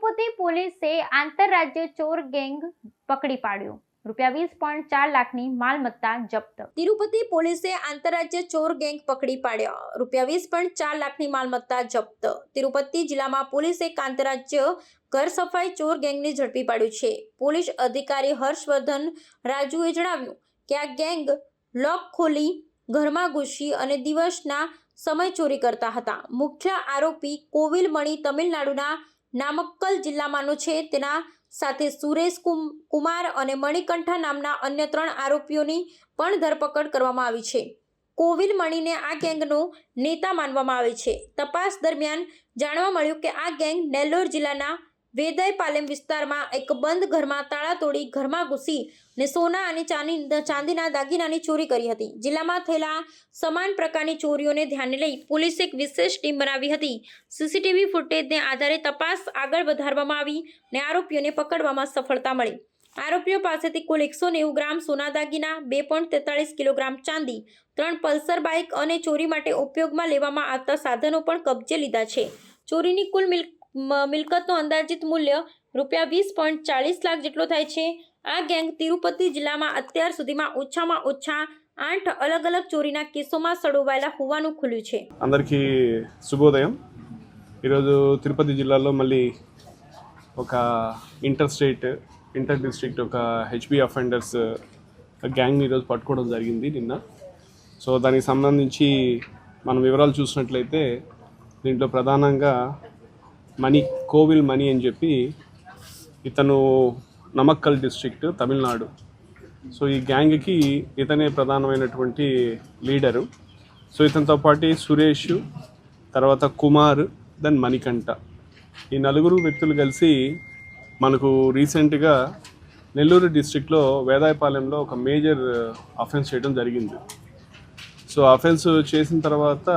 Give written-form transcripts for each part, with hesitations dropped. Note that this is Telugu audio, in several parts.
तिरुपति પોલીસે આંતરરાજ્ય ચોર ગેંગ પકડી પાડ્યું। રૂપિયા 20.4 લાખની માલમત્તા જપ્ત। તિરુપતિ પોલીસે આંતરરાજ્ય ચોર ગેંગ પકડી પાડ્યા। રૂપિયા 20.4 લાખની માલમત્તા જપ્ત। તિરુપતિ જિલ્લામાં પોલીસે એક આંતરરાજ્ય ઘર સફાઈ ચોર ગેંગને ઝડપી પાડ્યું છે। પોલીસ અધિકારી હર્ષવર્ધન રાજુએ જણાવ્યું કે આ ગેંગ લોક ખોલી ઘરમાં ઘૂસી અને દિવસના સમય ચોરી કરતા હતા। મુખ્ય આરોપી કોવિલ મણી તમિલનાડુના નામક્કલ જિલ્લામાંનો છે। તેના સાથે સુરેશ કુમાર અને મણિકંઠા નામના અન્ય 3 આરોપીઓની પણ ધરપકડ કરવામાં આવી છે। કોવિલ મણીને આ ગેંગનો નેતા માનવામાં આવે છે। તપાસ દરમિયાન જાણવા મળ્યું કે આ ગેંગ નેલ્લોર જિલ્લાના વેદાયપાલેમ વિસ્તારમાં એક બંધ ઘરમાં તાળા તોડી ઘરમાં ઘૂસી ને સોના અને ચાંદીના દાગીનાની ચોરી કરી હતી। જિલ્લામાં થયેલા સમાન પ્રકારની ચોરીઓને ધ્યાને લઈ પોલીસે એક વિશેષ ટીમ બનાવી હતી। સીસીટીવી ફૂટેજને આધારે તપાસ આગળ વધારવામાં આવી ને આરોપીઓને પકડવામાં સફળતા મળી। આરોપીઓ પાસેથી કુલ 190 ગ્રામ સોના દાગીના, 2.43 કિલોગ્રામ ચાંદી, 3 પલ્સર બાઇક અને ચોરી માટે ઉપયોગમાં લેવામાં આવતા સાધનો પણ કબજે લીધા છે। ચોરીની કુલ મિલકતનો અંદાજિત મૂલ્ય રૂપિયા 20.40 લાખ જેટલો થાય છે। આ ગેંગ તિરુપતિ જિલ્લામાં અત્યાર સુધીમાં ઓછામાં ઓછા 8 અલગ અલગ ચોરીના કેસોમાં સડોવાયેલા હોવાનું ખુલ્યું છે। అందరికీ శుభోదయం। ఈరోజు తిరుపతి జిల్లాలో మళ్ళీ ఒక ఇంటర్ డిస్ట్రిక్ట్ ఒక హెచ్బి అఫెండర్స్ గ్యాంగ్ ఈరోజు పట్టుకోవడం జరిగింది నిన్న। సో దానికి సంబంధించి మనం వివరాలు చూసినట్లయితే దీంట్లో ప్రధానంగా కోవిల్ మణి అని చెప్పి ఇతను నమక్కల్ డిస్ట్రిక్ట్ తమిళనాడు। సో ఈ గ్యాంగ్కి ఇతనే ప్రధానమైనటువంటి లీడరు। సో ఇతనితో పాటు సురేష్, తర్వాత కుమార్, దెన్ మణికంఠ, ఈ 4 వ్యక్తులు కలిసి మనకు రీసెంట్గా నెల్లూరు డిస్ట్రిక్ట్లో వేదాయపాలెంలో ఒక మేజర్ అఫెన్స్ చేయడం జరిగింది। సో అఫెన్స్ చేసిన తర్వాత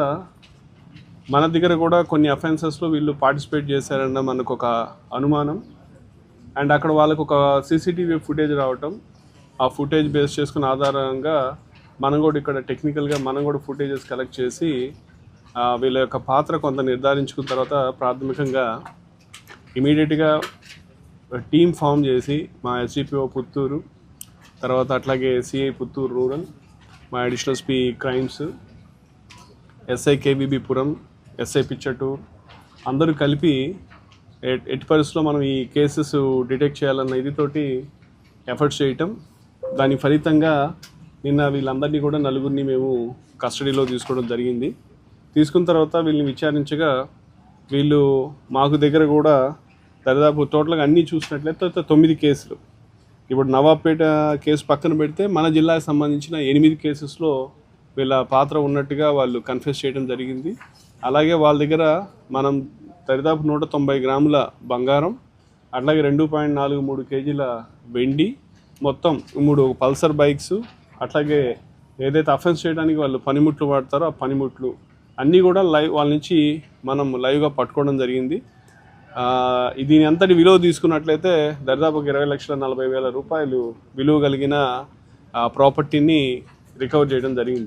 మన దగ్గర కూడా కొన్ని అఫెన్సెస్లో వీళ్ళు పార్టిసిపేట్ చేశారన్న మనకు ఒక అనుమానం। అండ్ అక్కడ వాళ్ళకు ఒక సీసీటీవీ ఫుటేజ్ రావటం, ఆ ఫుటేజ్ బేస్ చేసుకున్న ఆధారంగా మనం కూడా ఇక్కడ టెక్నికల్గా మనం కూడా ఫుటేజెస్ కలెక్ట్ చేసి వీళ్ళ యొక్క పాత్ర కొంత నిర్ధారించుకున్న తర్వాత ప్రాథమికంగా ఇమీడియట్గా టీమ్ ఫామ్ చేసి మా ఎస్డిపిఓ పుత్తూరు, తర్వాత అట్లాగే సిఐ పుత్తూరు రూరల్, మా additional SP crimes, SI KVB Puram, SI Pichatur అందరూ కలిపి ఎట్టి పరిస్థితుల్లో మనం ఈ కేసెస్ డిటెక్ట్ చేయాలన్న ఇదితోటి ఎఫర్ట్స్ చేయటం, దాని ఫలితంగా నిన్న వీళ్ళందరినీ కూడా 4 మేము కస్టడీలో తీసుకోవడం జరిగింది। తీసుకున్న తర్వాత వీళ్ళని విచారించగా వీళ్ళు మాకు దగ్గర కూడా దాదాపు టోటల్గా అన్నీ చూసినట్లయితే 9 కేసులు, ఇప్పుడు నవాబ్పేట కేసు పక్కన పెడితే మన జిల్లాకు సంబంధించిన 8 కేసెస్లో వీళ్ళ పాత్ర ఉన్నట్టుగా వాళ్ళు కన్ఫెస్ చేయడం జరిగింది। అలాగే వాళ్ళ దగ్గర మనం దాదాపు 190 గ్రాముల బంగారం, అట్లాగే 2.43 కేజీల వెండి, మొత్తం 3 పల్సర్ బైక్స్, అట్లాగే ఏదైతే అఫెన్స్ చేయడానికి వాళ్ళు పనిముట్లు వాడతారో ఆ పనిముట్లు అన్నీ కూడా వాళ్ళ నుంచి మనం లైవ్గా పట్టుకోవడం జరిగింది। దీని అంతటి విలువ తీసుకున్నట్లయితే దాదాపు 20,40,000 రూపాయలు విలువ కలిగిన ప్రాపర్టీని రికవర్ చేయడం జరిగింది।